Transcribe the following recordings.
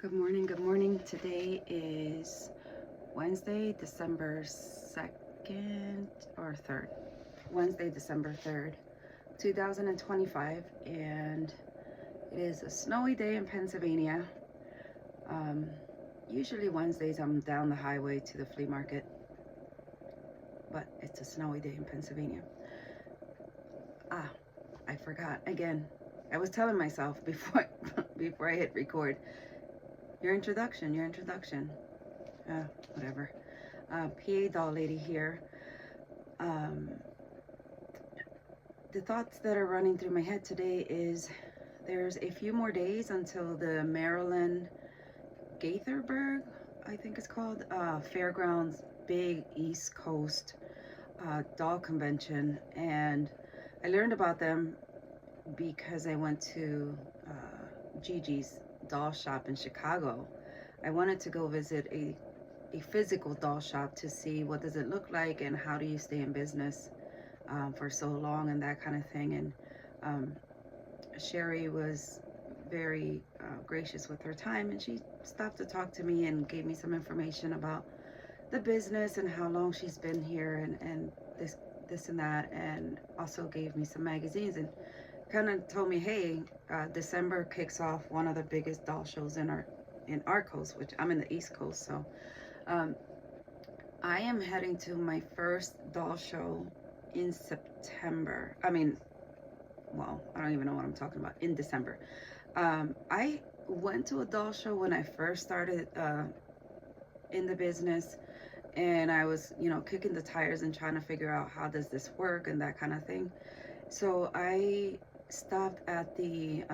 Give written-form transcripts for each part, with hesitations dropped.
Good morning, good morning. Today is Wednesday, December 2nd or 3rd. Wednesday, December 3rd, 2025, and it is a snowy day in Pennsylvania. Um, Usually Wednesdays I'm down the highway to the flea market, but it's a snowy day in Pennsylvania. I forgot again. I was telling myself before before I hit record, your introduction. Whatever. PA doll lady here. Um, the thoughts that are running through my head today is there's a few more days until the Maryland Gaithersburg, I think it's called, Fairgrounds big East Coast doll convention, and I learned about them because I went to Gigi's doll shop in Chicago. I wanted to go visit a physical doll shop to see what does it look like and how do you stay in business for so long and that kind of thing. And Sherry was very gracious with her time, and she stopped to talk to me and gave me some information about the business and how long she's been here and this and that, and also gave me some magazines and kind of told me, hey, December kicks off one of the biggest doll shows in our coast, which I'm in the East Coast. So I am heading to my first doll show in September. I don't even know what I'm talking about. In December. I went to a doll show when I first started in the business, and I was, kicking the tires and trying to figure out how does this work and that kind of thing. So I stopped at the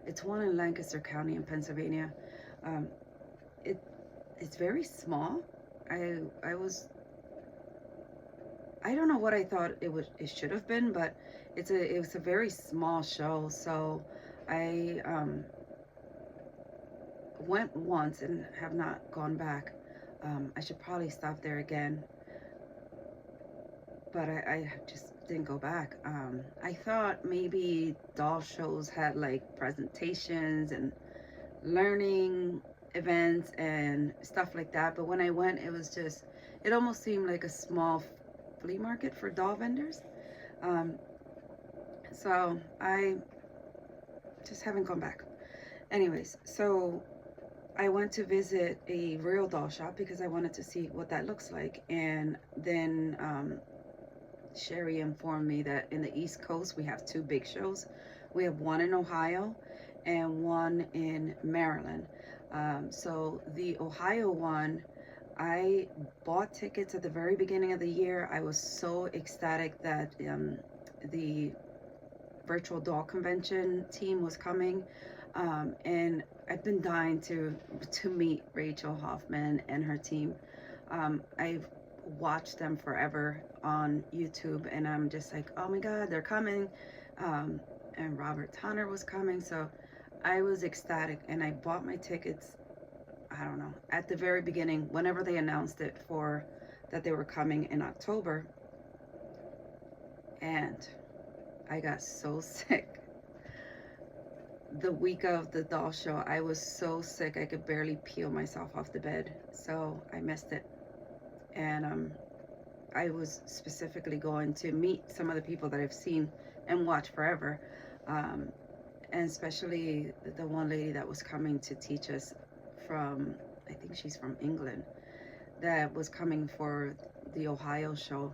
it's one in Lancaster County in Pennsylvania. It's very small. I don't know what I thought it should have been, but it was a very small show. So I went once and have not gone back. I should probably stop there again, but I just didn't go back. I thought maybe doll shows had like presentations and learning events and stuff like that, but when I went, it almost seemed like a small flea market for doll vendors. So I just haven't gone back. Anyways, so I went to visit a real doll shop because I wanted to see what that looks like, and then Sherry informed me that in the East Coast we have two big shows. We have one in Ohio and one in Maryland. So the Ohio one, I bought tickets at the very beginning of the year. I was so ecstatic that the virtual doll convention team was coming, and I've been dying to meet Rachel Hoffman and her team. I've watched them forever on YouTube, and I'm just like, oh my God, they're coming. And Robert Tanner was coming, so I was ecstatic, and I bought my tickets, I don't know, at the very beginning, whenever they announced it that they were coming in October. And I got so sick. The week of the doll show, I was so sick I could barely peel myself off the bed, so I missed it. And I was specifically going to meet some of the people that I've seen and watch forever, and especially the one lady that was coming to teach us from, I think she's from England, that was coming for the Ohio show.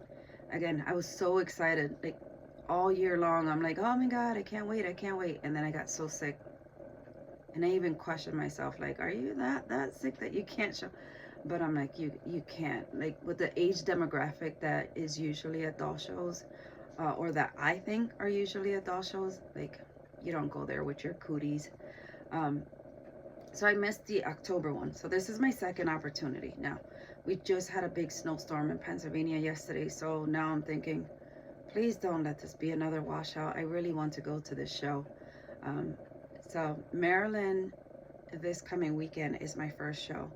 Again, I was so excited, like all year long. I'm like, oh my God, I can't wait. And then I got so sick, and I even questioned myself, like, are you that sick that you can't show? But I'm like, you can't, like, with the age demographic that is usually at doll shows, or that I think are usually at doll shows, like, you don't go there with your cooties. So I missed the October one. So this is my second opportunity. Now, we just had a big snowstorm in Pennsylvania yesterday, so now I'm thinking, please don't let this be another washout. I really want to go to this show. So Maryland this coming weekend is my first show.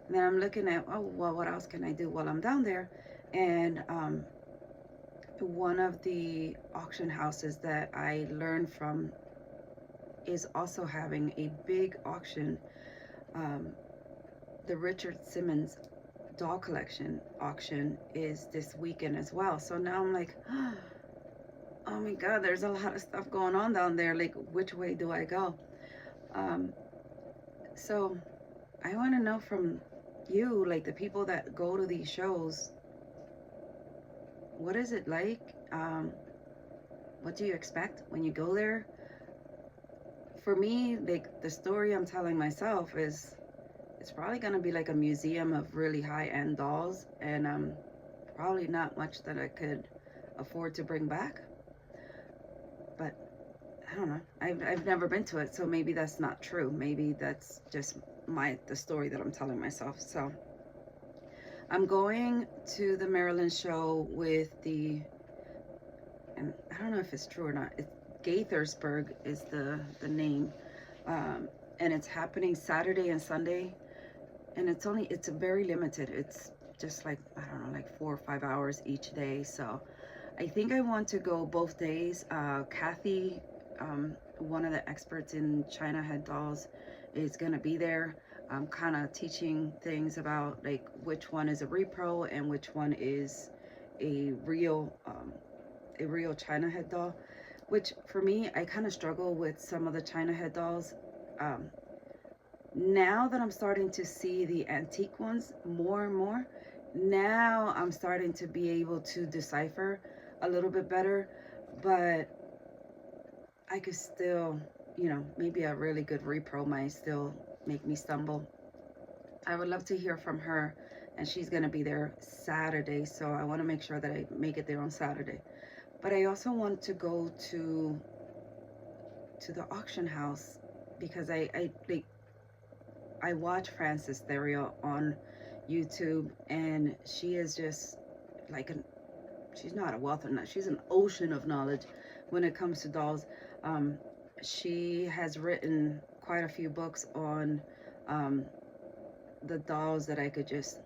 And then I'm looking at, oh, well, what else can I do while I'm down there? And one of the auction houses that I learned from is also having a big auction. Um, the Richard Simmons doll collection auction is this weekend as well. So now I'm like, oh my God, there's a lot of stuff going on down there. Like, which way do I go? Um, so I want to know from you, like the people that go to these shows, what is it like? What do you expect when you go there? For me, like the story I'm telling myself is it's probably gonna be like a museum of really high-end dolls, and probably not much that I could afford to bring back. But I don't know. I've never been to it, so maybe that's not true. Maybe that's just the story that I'm telling myself. So I'm going to the Maryland show with and I don't know if it's true or not. Gaithersburg is the name, and it's happening Saturday and Sunday, and it's very limited. It's just like, I don't know, like 4 or 5 hours each day. So I think I want to go both days. Kathy, one of the experts in China head dolls, is gonna be there, kind of teaching things about like which one is a repro and which one is a real China head doll. Which for me, I kind of struggle with some of the China head dolls. Now that I'm starting to see the antique ones more and more, now I'm starting to be able to decipher a little bit better, but I could still, maybe a really good repro might still make me stumble. I would love to hear from her, and she's going to be there Saturday, so I want to make sure that I make it there on Saturday. But I also want to go to the auction house because I watch Frances Theriault on YouTube, and she is just like she's not a wealth of knowledge, she's an ocean of knowledge when it comes to dolls. She has written quite a few books on the dolls that I could just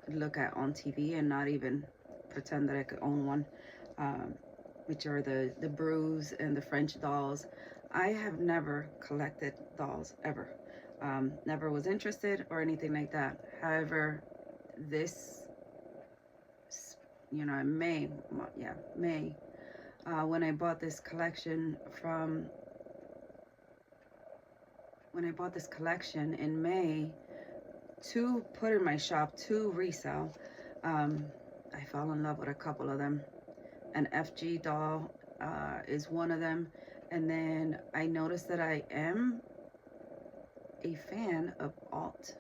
look at on TV and not even pretend that I could own one, which are the Bruise and the French dolls. I have never collected dolls ever. Never was interested or anything like that. However, this, in May, when I bought this collection in May to put in my shop to resell, I fell in love with a couple of them. An FG doll is one of them, and then I noticed that I am a fan of alt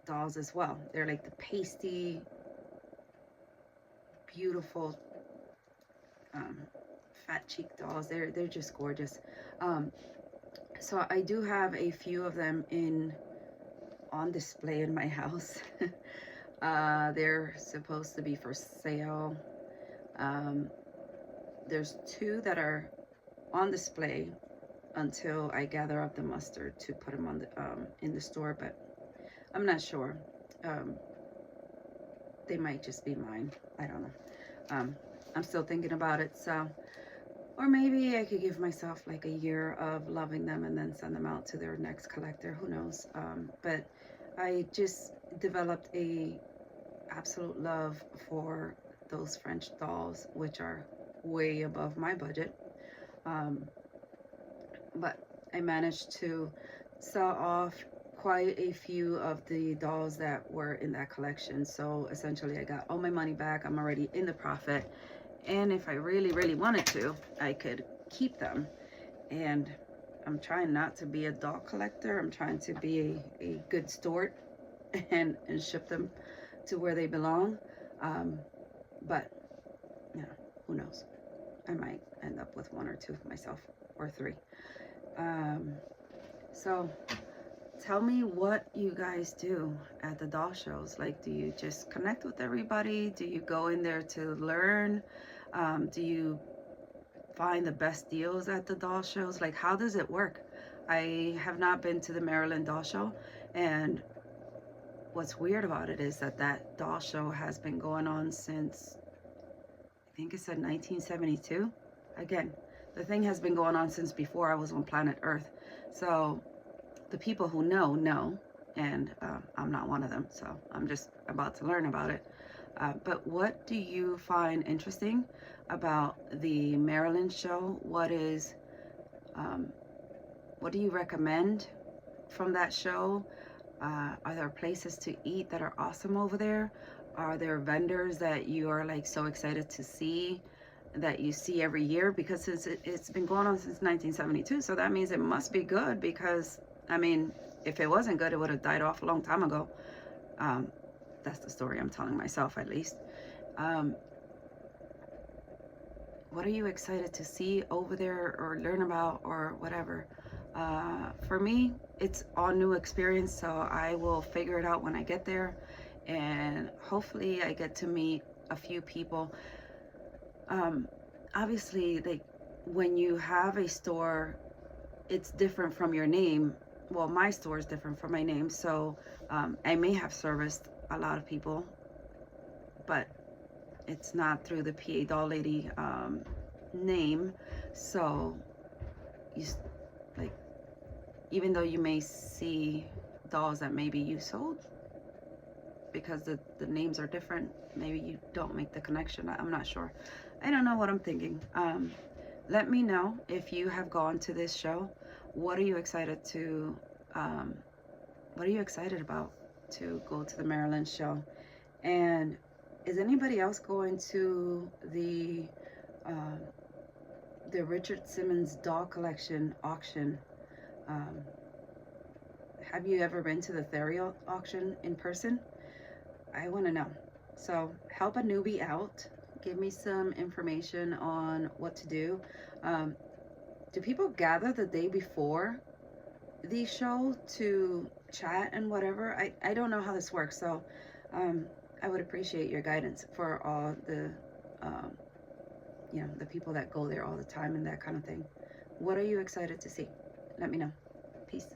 dolls as well. They're like the pasty, beautiful, fat cheek dolls. They're just gorgeous. So I do have a few of them on display in my house. They're supposed to be for sale. There's 2 that are on display until I gather up the mustard to put them on in the store, but I'm not sure. They might just be mine. I don't know. I'm still thinking about it. So, or maybe I could give myself like a year of loving them and then send them out to their next collector. Who knows? But I just developed a absolute love for those French dolls, which are way above my budget. But I managed to sell off quite a few of the dolls that were in that collection. So essentially I got all my money back. I'm already in the profit. And if I really, really wanted to, I could keep them. And I'm trying not to be a doll collector. I'm trying to be a good steward and ship them to where they belong. But, who knows? I might end up with 1 or 2 myself, or 3. So tell me what you guys do at the doll shows. Like, do you just connect with everybody? Do you go in there to learn? Do you find the best deals at the doll shows? Like, how does it work? I have not been to the Maryland doll show, and what's weird about it is that doll show has been going on since, I think it said 1972. Again, The thing has been going on since before I was on planet Earth. So the people who know, and I'm not one of them, so I'm just about to learn about it. But what do you find interesting about the Maryland show? What do you recommend from that show? Are there places to eat that are awesome over there? Are there vendors that you are like so excited to see, that you see every year? Because since it's been going on since 1972, so that means it must be good, because I mean, if it wasn't good, it would have died off a long time ago. That's the story I'm telling myself, at least. What are you excited to see over there or learn about or whatever? For me, it's all new experience, so I will figure it out when I get there, and hopefully I get to meet a few people. Obviously, like, when you have a store, it's different from your name. Well, my store is different from my name, so I may have serviced a lot of people, but it's not through the PA Doll Lady name. So you, like, even though you may see dolls that maybe you sold, because the names are different, maybe you don't make the connection. I'm not sure. I don't know what I'm thinking. Let me know if you have gone to this show. What are you excited to what are you excited about to go to the Maryland show? And is anybody else going to the Richard Simmons doll collection auction? Have you ever been to the Theriot auction in person? I want to know. So help a newbie out. Give me some information on what to do. Do people gather the day before the show to chat and whatever? I don't know how this works, so I would appreciate your guidance for all the the people that go there all the time and that kind of thing. What are you excited to see? Let me know. Peace.